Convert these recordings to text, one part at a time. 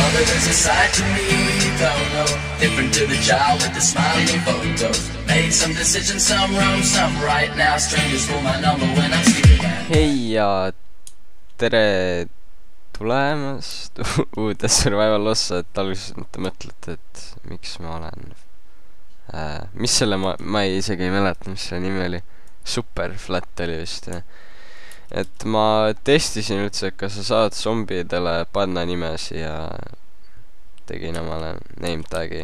mother, there's a side to me you don't know. Different to the child with the smiling photos. Made some decisions, some wrong, some right. Now strangers call my number when I'm sleeping at. Hei ja tere tulemast uude survival ossa, et alguses te mõtlete, et miks ma olen mis selle ma isegi ei mäleta, mis selle nimi oli. Super Flat oli vist, jah. Et ma testisin üldse, et kas sa saad zombidele panna nimesi ja tegin omale name tagi,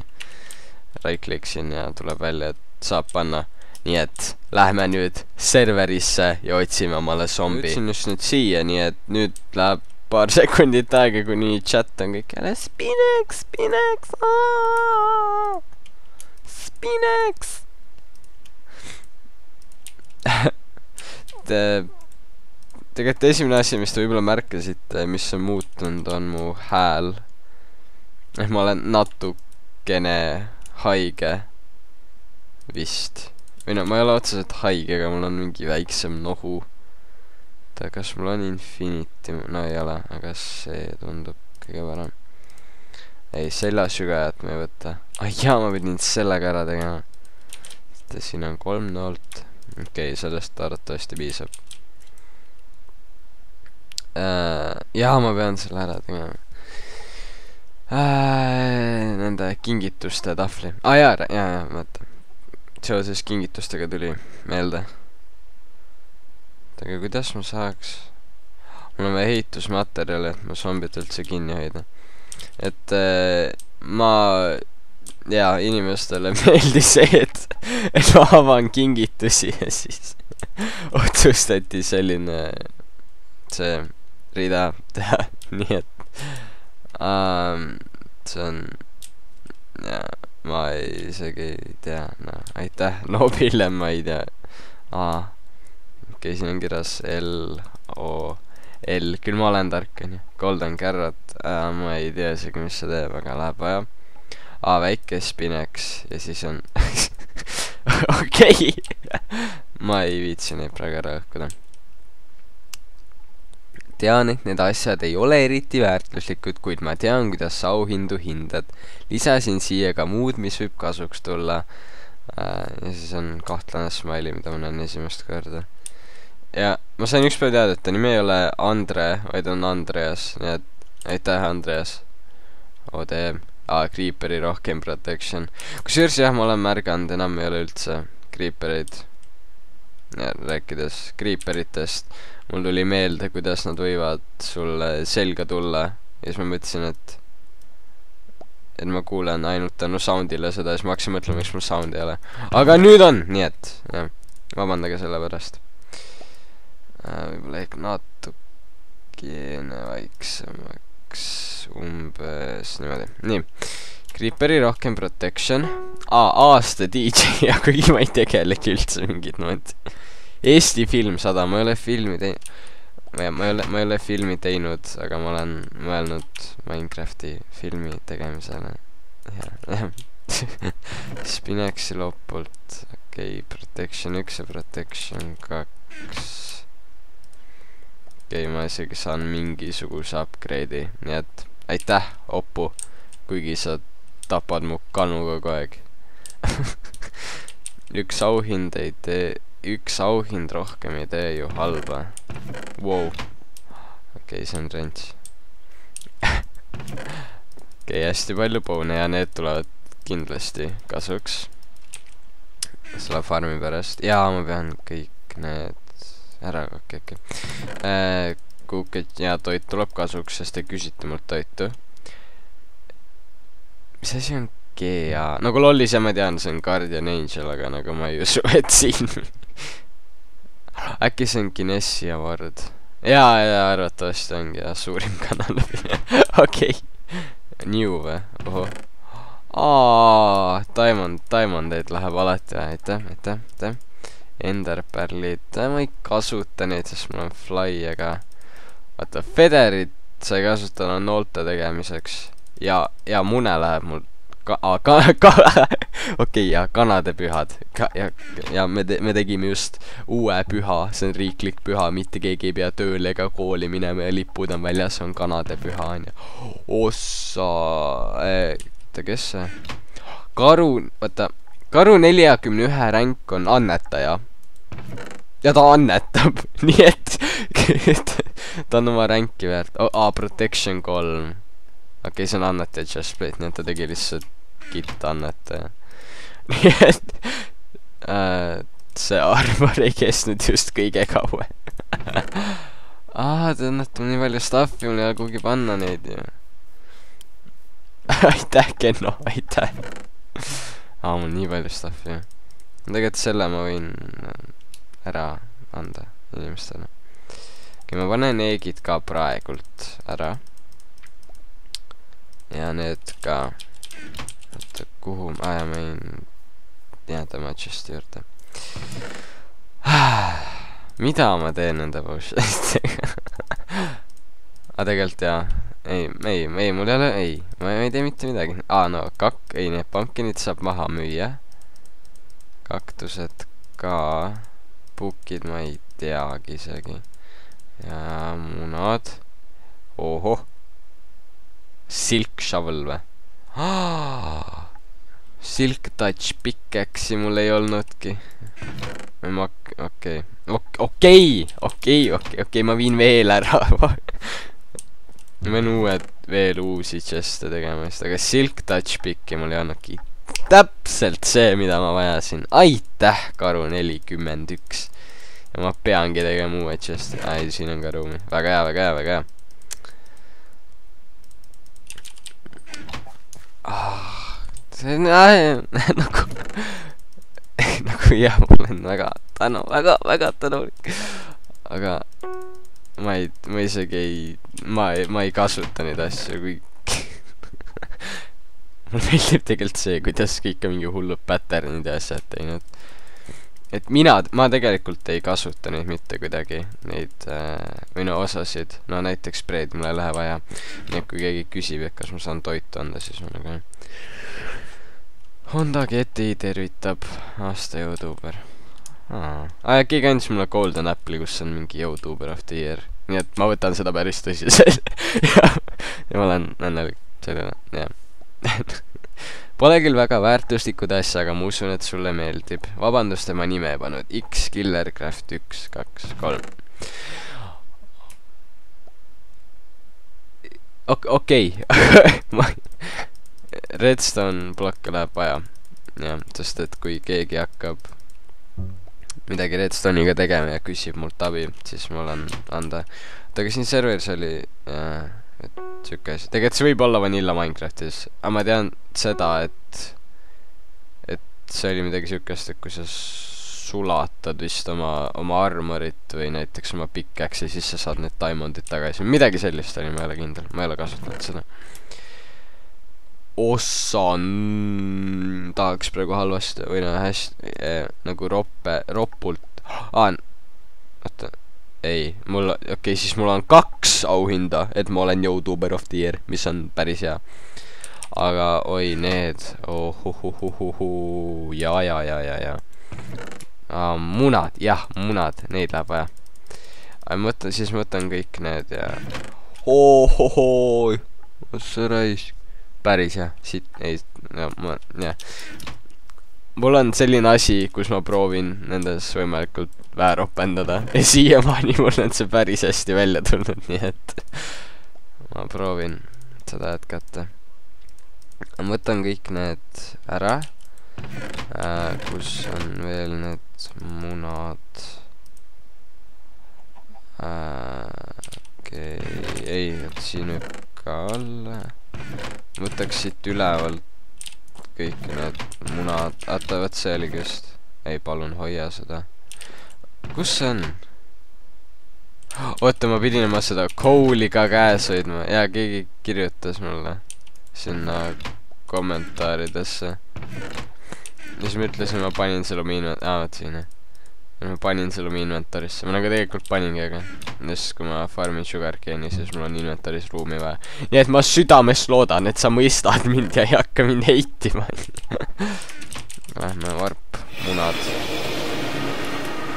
right-kliksin ja tuleb välja, et saab panna. Nii et lähme nüüd serverisse ja otsime omale zombi. Ütlesin just nüüd siia, nii et nüüd läheb paar sekundit aega, kuni chat on kõik jälle Spinex, Spinex, Spinex. Tegelikult esimene asi, mis te võib-olla märkasite, mis on muutunud, on mu hääl. Ma olen natukene haige vist. Või no, ma ei ole otseselt haige, aga mul on mingi väiksem nohu. Kas mul on Infinity? No ei ole, aga see tundub kõige parem. Ei, seljasügajat ma ei võta. Jaa, ma pidin sellega ära tegema. Siin on 3 noolt. Okei, sellest arvatavasti piisab. Jaa, ma pean selle ära tegema. Nende kingituste tahvli. Jaa, mõtle. Seoses kingitustega tuli meelde. Aga kuidas ma saaks? Mul on ehitusmaterjali, et ma zombit üldse kinni hoida. Et inimestele meeldis see, et ma avan kingitusi ja siis otsustati selline see rida teha. Nii et see on ma isegi ei tea, aitäh Nobile, ma ei tea. Okei, siin on kirjas L-O-L, küll ma olen tark, on ju. Golden Carrot, ma ei tea isegi, mis see teeb, aga läheb vaja. Väike Spinex ja siis on okei. Ma ei viitsi neid praegu ära õhkuda. Tean, et need asjad ei ole eriti väärtuslikud, kuid ma tean, kuidas sa auhindu hindad. Lisasin siia ka muud, mis võib kasuks tulla. Ja siis on kahtlane smiley, mida ma näen esimest korda. Ja ma sain ükspäev teada, et ta nimi ei ole Andre, vaid on Andreas. Nii et aitäh, Andreas. ODM. Creeperi rohkem protection. Kusjuures jah, ma olen märganud, enam ei ole üldse creeperid. Rääkides creeperitest, mul tuli meelde, kuidas nad võivad sulle selga tulla. Ja siis ma mõtlesin, et ma kuulen ainult tänu soundile seda, siis ma hakkasin mõtlema, miks mul sound ei ole. Aga nüüd on, nii et jah, vabandage selle pärast. Võib-olla ehk natukene vaiksemaks, umbes niimoodi. Nii, creeperi rohkem protection. Aasta DJ, aga ma ei tegelegi üldse mingit nooti. Eesti film 100, ma ei ole filmi teinud. Ma ei ole filmi teinud, aga ma olen mõelnud Minecrafti filmi tegemisele. Spinexi lopult. Okei, protection 1 ja protection 2. Okei, ma isegi saan mingisuguse upgrade'i. Nii et aitäh, Oppu, kuigi sa tapad mu kanu kogu aeg. Üks auhind rohkem ei tee ju halba. Wow. Okei, see on rents. Okei, hästi palju poone ja need tulevad kindlasti kasuks selle farmi pärast. Jaa, ma pean kõik need ära, okei. Kuuked ja toit tuleb kasuks, sest te küsite mult toitu. Mis asi on GA? Nagu lollis ja ma tean, see on Guardian Angel, aga nagu ma ei usu, et siin äkki see on Guinessi award. Jaa, arvatavasti ongi suurim kanal. Okei. New või? Oho. Diamondeid läheb alati. Aitäh. Enderpärlid. Ma ei kasuta neid, sest mul on fly, aga vaata, federit sai kasutada noolte tegemiseks. Ja mune läheb mul okei, ja kanadepühad ja me tegime just uue püha, see on riiklik püha, mitte keegi ei pea tööle ega kooli minema ja lipud on väljas, on kanadepüha on ju. Kes see Karu 41 ränk on annetaja ja ta annetab nii et ta on oma ränki väärt. Protection 3. Okei, see on annetaja chestplate, nii et ta tegi lihtsalt kitt annetaja. Nii et see armor ei kestnud just kõige kauem. Ta annetab nii palju stuffi, mul ei ole kuhugi panna neid ju. Aitäh, Kenno, aitäh. Mul nii palju stuffi ju. Tegelikult selle ma võin ära anda inimestele. Okei, ma panen eegid ka praegult ära. Ja need ka. Oota, kuhu ma võin jääda matchist juurde. Mida ma teen nende potionistega? Tegelikult jaa. Ei, mul ei ole, ma ei tee mitte midagi. No, need pumpkinid saab maha müüa. Kaktused ka. Puukid ma ei teagi isegi. Ja munad. Ohoh. Silk shovel või? Silk touch pickaxe'i mul ei olnudki. Okei, ma viin veel ära. Ma pean veel uusi chest'e tegema, aga silk touch pick'i mul ei olnudki. Täpselt see, mida ma vajasin. Aitäh, Karu 41. Ja ma peangi tegema uue chest'i. Siin on ka ruumi. Väga hea. See on nagu jah, ma olen väga tänulik. Aga ma isegi ei kasuta neid asju, kui mul meeldib tegelikult see, kuidas kõik on mingi hullud patternid ja asjad teinud. Et ma tegelikult ei kasuta neid mitte kuidagi, neid või osasid. No näiteks spreed mul ei lähe vaja. Nii et kui keegi küsib, et kas ma saan toitu anda, siis ma nagu Honda GTI tervitab aasta YouTuber. Keegi andis mulle Golden Apple'i, kus on mingi YouTuber of the year. Nii et ma võtan seda päris tõsiselt. Ja ma olen õnnelik sellele, jah. Pole küll väga väärtuslikud asja, aga ma usun, et sulle meeldib. Vabandust, ma nime ei pannud. X Killercraft 1, 2, 3. Okei. Redstone blokke läheb vaja. Jah, sest et kui keegi hakkab midagi redstone'iga tegema ja küsib mult abi, siis mul on anda. Aga siin serveris oli siuke asi. Tegelikult see võib olla Vanilla Minecraftis. Aga ma tean seda, et see oli midagi siukest, et kui sa sulatad vist oma armorit või näiteks oma pickaxe'i, siis sa saad need diamondid tagasi. Midagi sellist oli, ma ei ole kindel. Ma ei ole kasutanud seda. Tahaks praegu halvasti või hästi nagu ropult. Oota. Ei, siis mul on 2 auhinda, et ma olen YouTuber of the year, mis on päris hea. Aga oi, need. Ja. Munad, neid läheb vaja. Siis ma võtan kõik need ja see raisk. Päris jah, mul on selline asi, kus ma proovin nendes võimalikult vääropendada ja siiamaani mul on see päris hästi välja tulnud, nii et ma proovin seda jätkata. Ma võtan kõik need ära, kus on veel need munad. Ei, siin võib ka olla. Võtaks siit ülevalt kõik need munad. Võt see oligi just. Ei, palun hoia seda. Kus see on? Oota, ma pidin oma seda kooli ka käes hoidma. Ja keegi kirjutas mulle sinna kommentaaridesse. Ja siis ma ütlesin, ma panin selle miinu. Võt siin. ma panin selle oma inventorisse, ma nagu tegelikult paningi, aga sest kui ma farmin sugarcane'i, siis mul on inventoris ruumi vaja. Nii et ma südames loodan, et sa mõistad mind ja ei hakka mind heitima. Lähme varp, munad.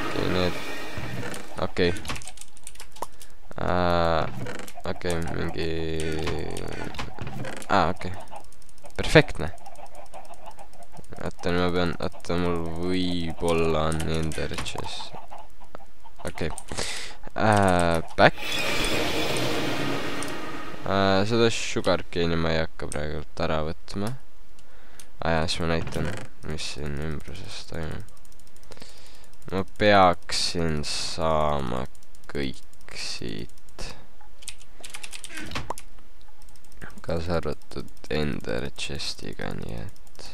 Okei, need. Okei. Okei, mingi... okei. Perfektne. Oota, nüüd ma pean... Oota, mul võib-olla on ender chest. Okei. Back. Seda sugarcane'i ma ei hakka praegult ära võtma. Siis ma näitan, mis siin ümbruses toimub. Ma peaksin saama kõik siit. Kaasa arvatud ender chestiga, nii et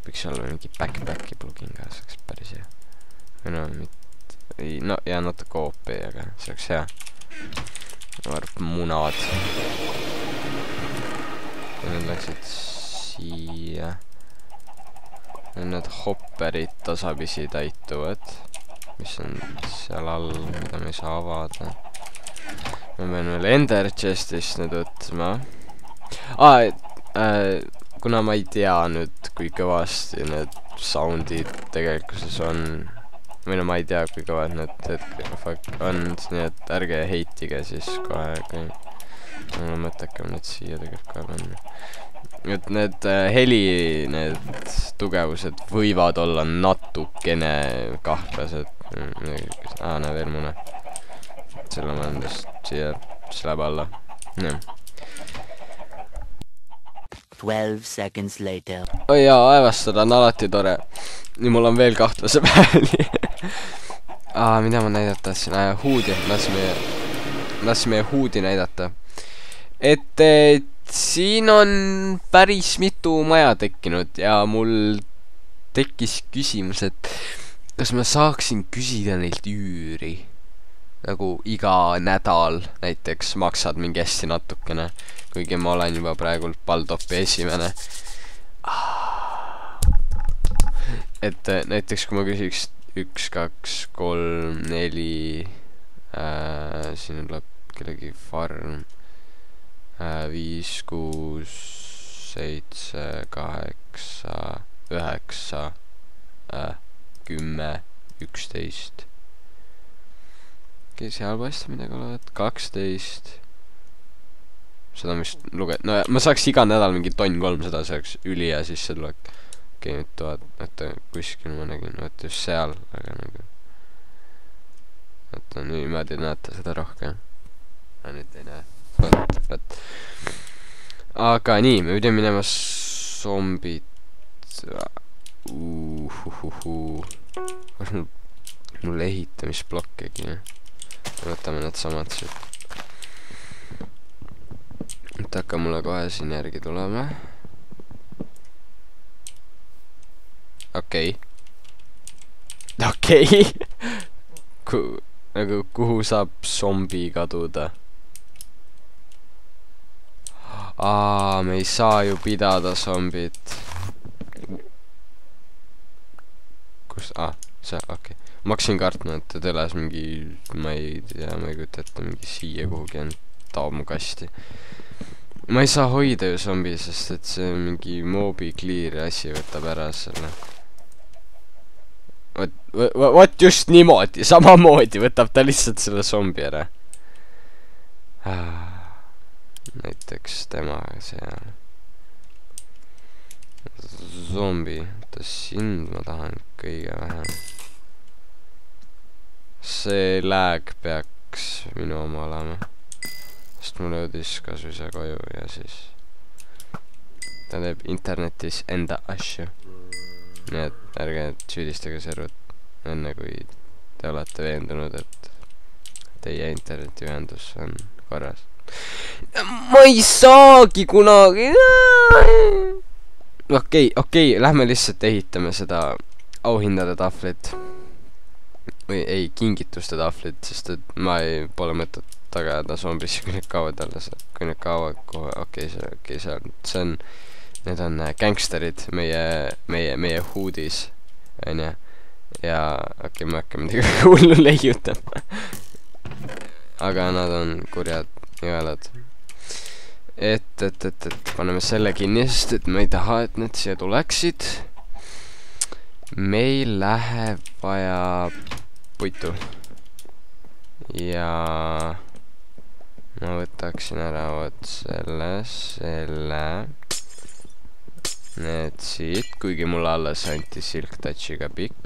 võiks olla mingi backpacki plugin ka, see oleks päris hea. Või no, no ja natuke OP, aga see oleks hea. Varp munad. Ja need läksid siia. Ja need hopperid tasapisi täituvad, mis on seal all, mida me ei saa avada. Ma pean veel ender chestist nüüd võtma. Kuna ma ei tea nüüd, kui kõvasti need soundid tegelikkuses on, või no ma ei tea, kui kõvad need on, nii et ärge heitige siis kohe, kui mul on mõttekam need siia tegelikult kohe panna. Et need heli, need tugevused võivad olla natukene kahtlased. Näe veel mune. Selle ma endast siia läheb alla. Nii. 12 seconds later. Oi jaa, aevastada on alati tore. Nii mul on veel kahtlase pääli. Mida ma näidata tahtsin? Huudi. Las meie huudi näidata. Et siin on päris mitu maja tekkinud ja mul tekkis küsimus, et kas ma saaksin küsida neilt üüri? Nagu iga nädal näiteks maksad mingi hästi natukene, kuigi ma olen juba praegult Baldopi esimene. Et näiteks kui ma küsiks 1, 2, 3, 4 siin tuleb kellegi farm 5, 6, 7, 8, 9, 10, 11 seal paistab midagi olevat 12. Seda mis luged, no ma saaks iga nädal mingi tonn 300, see oleks üli ja siis see tuleb nüüd 1000, et kuskil ma nägin, võt just seal, aga nagu et niimoodi näete seda rohkem. Nüüd ei näe, võt. Aga nii, me pidime minema zombid. Kas mul ehitamisblokkegi? Võtame need samad siit. Et hakka mulle kohe siin järgi tulema. Okei. Nagu kuhu saab zombi kaduda? Me ei saa ju pidada zombit. Kus? See, okei. Ma hakkasin kartma, et ta teles mingi, ma ei tea, ma ei kujuta ette mingi siia kuhugi on taamukasti. Ma ei saa hoida ju zombi, sest et see mingi mobi clear asi võtab ära selle. Vot just niimoodi, samamoodi võtab ta lihtsalt selle zombi ära. Näiteks tema seal. Zombi, sind ma tahan kõige vähem. See lag peaks minu oma olema. Sest mul jõudis kasvise koju ja siis ta teeb internetis enda asju. Nii et ärge süüdistage servut enne kui te olete veendunud, et teie internetiühendus on korras. Ma ei saagi kunagi. Okei, lähme lihtsalt ehitame seda auhindade tahvlit. Või ei, kingituste tahvlit, sest et ma pole mõtet taga jääda zombisse, kui need kaovad alles. Kui need kaovad kohe, see on, need on gangsterid meie huudis, onja. ja okei, ma ei hakka midagi hullu leiutama. Aga nad on kurjad jõelad. Et paneme selle kinni, sest et ma ei taha, et need siia tuleksid. Meil läheb vaja puitu. Ja ma võtaksin ära vot selle need siit, kuigi mulle alles anti Silk Touchiga pikk.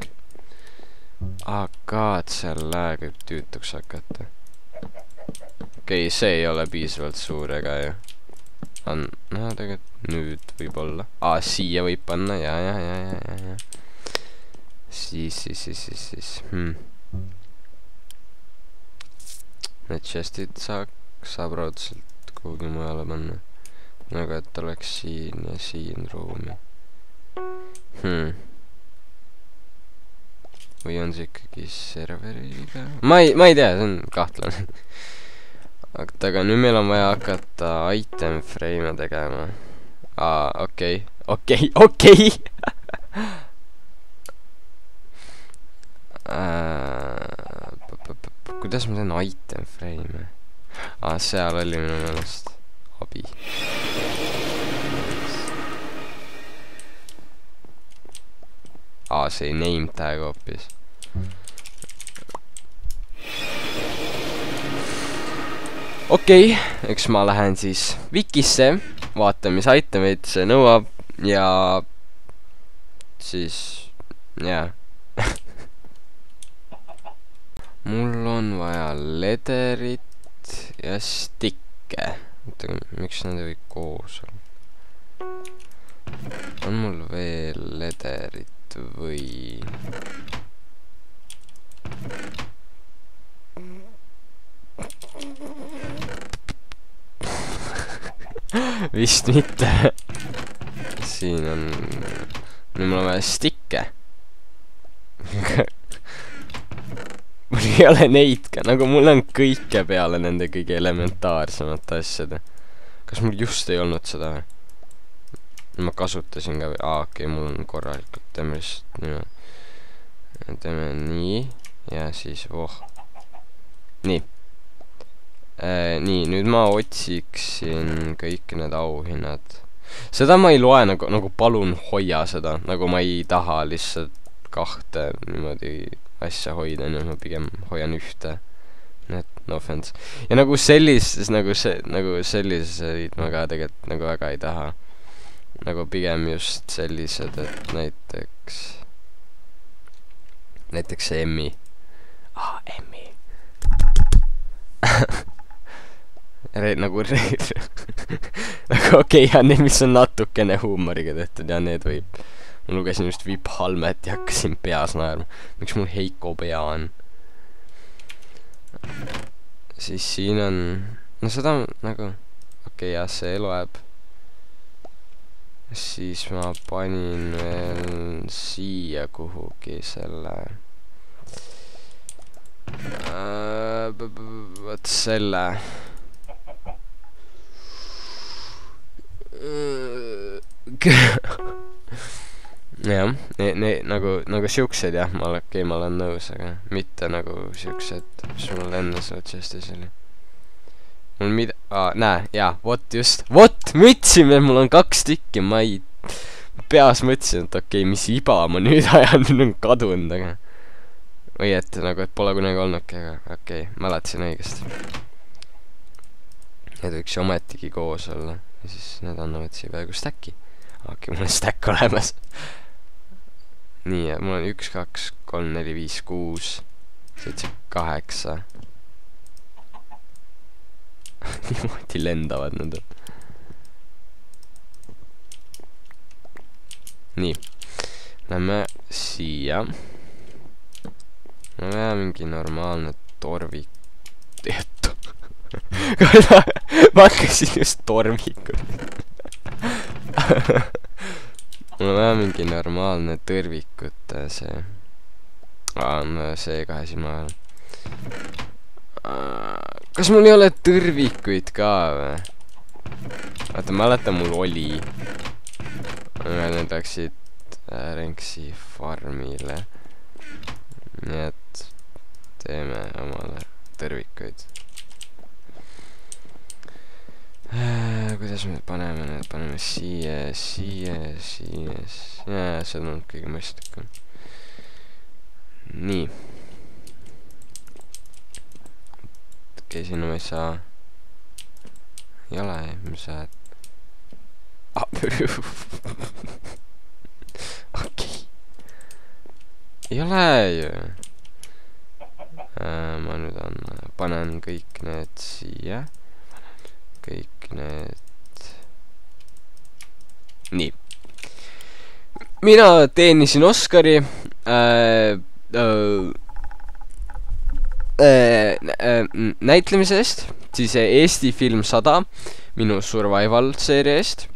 Aga et selle võib tüütuks hakata. Okei, see ei ole piisavalt suur ega ju. No tegelikult nüüd võib olla. Siia võib panna, ja. Siis. Need chestid saab raudselt kuhugi mujale panna. Nagu et oleks siin ja siin ruumi. Või on see ikkagi serveriga? Ma ei tea, see on kahtlane. Aga nüüd meil on vaja hakata item frame'e tegema. Okei. Kuidas ma teen item frame'e? Seal oli minu meelest abi. See name tag hoopis. Okei, eks ma lähen siis Wikisse, vaatan mis itemeid see nõuab ja siis, jaa. Mul on vaja lederit ja stikke. Miks nad ei või koos olla? On mul veel lederit või... Vist mitte. Siin on... Nüüd mul on vaja stikke. Mul ei ole neid ka, nagu mul on kõike peale nende kõige elementaarsemate asjade. Kas mul just ei olnud seda või? Ma kasutasin ka või... okei, mul on korralikult. Teeme lihtsalt nii. Teeme nii. Ja siis Nii. Nii, nüüd ma otsiksin kõik need auhinnad. Seda ma ei loe nagu palun hoia seda. Nagu ma ei taha lihtsalt kahte niimoodi asja hoida, nüüd ma pigem hoian ühte. No offense. Ja nagu sellises ma ka tegelikult nagu väga ei taha. Nagu pigem just sellised, et näiteks see Emmi. Emmi. Nagu okei, ja need, mis on natukene huumoriga tehtud, ja need võib. Ma lugesin just Vip Halmet ja hakkasin peas naerma. Miks mul Heiko pea on? Siis siin on... No seda nagu... Okei, jah, see loeb. Siis ma panin veel siia kuhugi selle... Võt selle... jah, nagu siuksed jah, ma olen nõus, aga mitte nagu siuksed, mis mul enne selle chestis oli. Mul näe, jaa, vot, mõtlesin, et mul on 2 tükki, ma ei peas mõtlesin, et okei, mis iba ma nüüd ajan, nüüd on kadunud, aga või et nagu, et pole kunagi olnudki, aga okei, mäletasin õigesti. Need võiks ju ometigi koos olla ja siis need annavad siia peaaegu stacki. Okei, mul on stack olemas. Nii, mul on 1, 2, 3, 4, 5, 6 7, 8 niimoodi lendavad nad. Nii, lähme siia. Ma vaja mingi normaalne torvik. Teetu. Ma hakkasin just torvikul. Mul on vaja mingi normaalne tõrvikute see. No see 2 silma ajal. Kas mul ei ole tõrvikuid ka või? Vaata, mäleta mul oli. Need läksid Renksi farmile. nii et teeme omale tõrvikuid. Kuidas me paneme need? Paneme siia. Jaa, see on olnud kõige mõistlikum. Nii. Okei, sinna ma ei saa. Ei ole, mis sa okei. Ei ole ju. Ma nüüd panen kõik need siia. Kõik need. Nii. Mina teenisin Oscari näitlemise eest, siis Eesti film 100 minu survival seeria eest,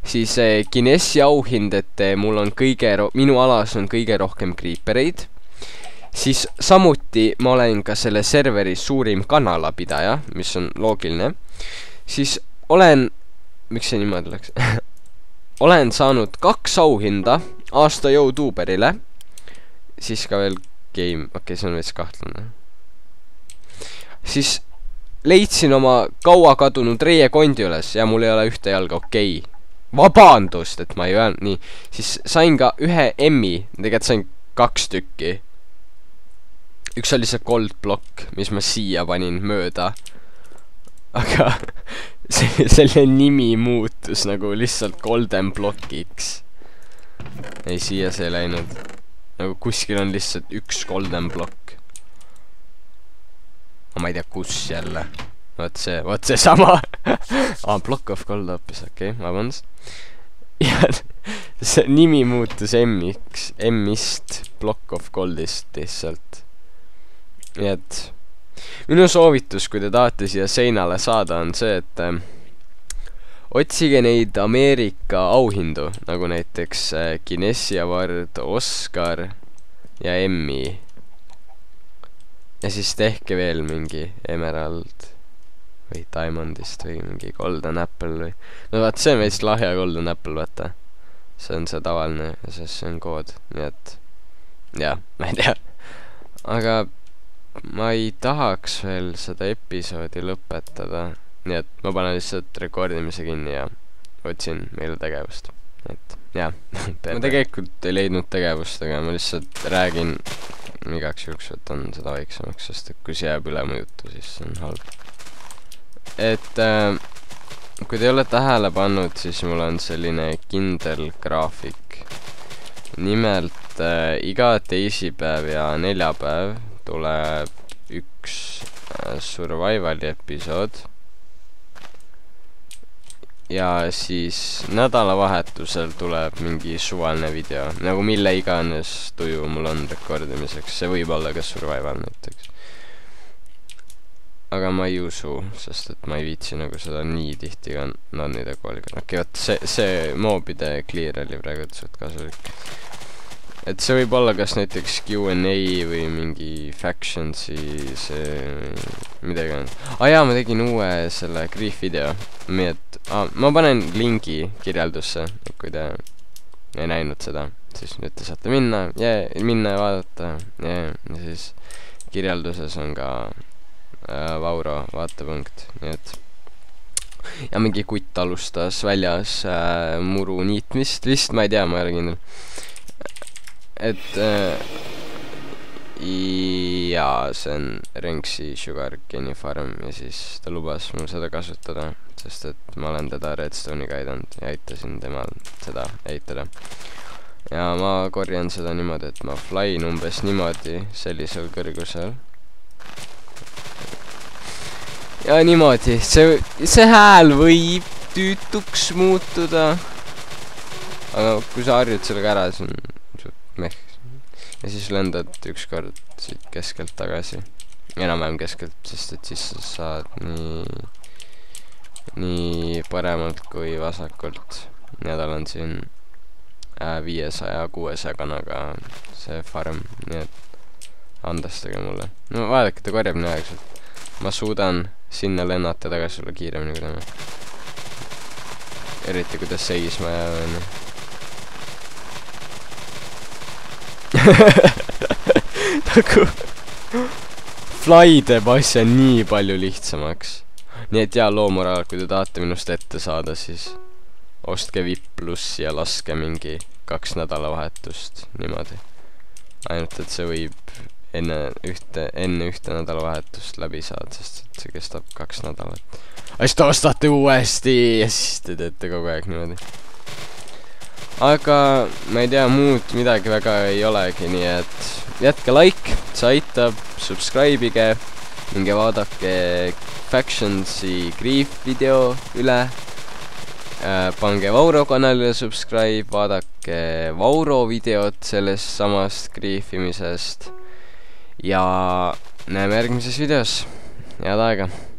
siis Guinessi auhind, et mul on minu alas on kõige rohkem creepereid, siis samuti ma olen ka selle serveri suurim kanalapidaja, mis on loogiline, siis miks see niimoodi läks? Olen saanud 2 auhinda aasta YouTuberile, siis ka veel game, okei, see on veits kahtlane. Siis leidsin oma kaua kadunud Reie kondi üles ja mul ei ole ühte jalga, okei. Vabandust, et ma ei öelnud nii. Siis sain ka ühe Emmi, tegelikult sain 2 tükki. Üks oli see gold blokk, mis ma siia panin mööda. Aga selle nimi muutus nagu lihtsalt golden blockiks. Ei, siia see ei läinud. Nagu kuskil on lihtsalt üks golden blokk. Ma ei tea, kus jälle. Vot see sama. Block of gold hoopis, okei, vabandust. Ja see nimi muutus Emmist block of goldist lihtsalt. Nii et minu soovitus, kui te tahate siia seinale saada, on see, et otsige neid Ameerika auhindu, nagu näiteks Guinessi award, Oscar ja Emmy. Ja siis tehke veel mingi Emerald või Diamondist või mingi Golden Apple või... No vaat, see on veits lahja Golden Apple, vaata. See on see tavaline ja see on kood, nii et... Jah, ma ei tea. Aga ma ei tahaks veel seda episoodi lõpetada. Nii et ma panen lihtsalt rekordimise kinni ja otsin meile tegevust. Et jah, ma tegelikult ei leidnud tegevust, aga ma lihtsalt räägin igaks juhuks, võtan seda vaiksemaks, sest et kui see jääb üle mu juttu, siis see on halb. Et kui te ei ole tähele pannud, siis mul on selline kindel graafik. Nimelt iga teisipäev ja neljapäev tuleb üks survivali episood. Ja siis nädalavahetusel tuleb mingi suvaline video, nagu mille iganes tuju mul on rekordimiseks. See võib olla ka survival näiteks. Aga ma ei usu, sest et ma ei viitsi nagu seda nii tihti ka nonnide kooliga. Okei, võt, see moobide clear oli praegu suht kasulik. Et see võib olla kas näiteks Q&A või mingi factionsi see midagi on. Jaa, ma tegin uue selle grief video. Ma panen lingi kirjeldusse, kui te ei näinud seda. Siis nüüd te saate minna ja vaadata. Ja siis kirjelduses on ka Vauro vaatepunkt. Nii et ja mingi kutt alustas väljas muru niitmist. Vist, ma ei tea, ma ei ole kindel. Et jaa, see on Renksi Sugar Cane Farm ja siis ta lubas mul seda kasutada, sest et ma olen teda Redstone'iga aidanud ja aitasin temal seda ehitada. Ja ma korjan seda niimoodi, et ma flyin umbes niimoodi sellisel kõrgusel. Ja niimoodi, see hääl võib tüütuks muutuda, aga kui sa harjud sellega ära, siis on meh. Ja siis lendad ükskord siit keskelt tagasi. Enam-vähem keskelt, sest et siis sa saad nii paremalt kui vasakult. Ja tal on siin 500-600 kanaga see farm, nii et andestage mulle. No vaadake, ta korjab nii aegselt. Ma suudan sinna lennata tagasi sulle kiiremini kui tema. Eriti kuidas seisma jääb. nagu Fly teeb asja nii palju lihtsamaks. Nii et loomoral, kui te tahate minust ette saada, siis ostke VIP pluss ja laske mingi 2 nädalavahetust niimoodi. Ainult, et see võib enne ühte nädalavahetust läbi saada, sest et see kestab 2 nädalat. Siis te ostate uuesti ja siis te teete kogu aeg niimoodi. Aga ma ei tea, muud midagi väga ei olegi, nii et jätke like, see aitab, subscribe'ige, minge vaadake Factionsi Grief video üle, pange Vauro kanalile subscribe, vaadake Vauro videot sellest samast Griefimisest ja näeme järgmises videos. Head aega!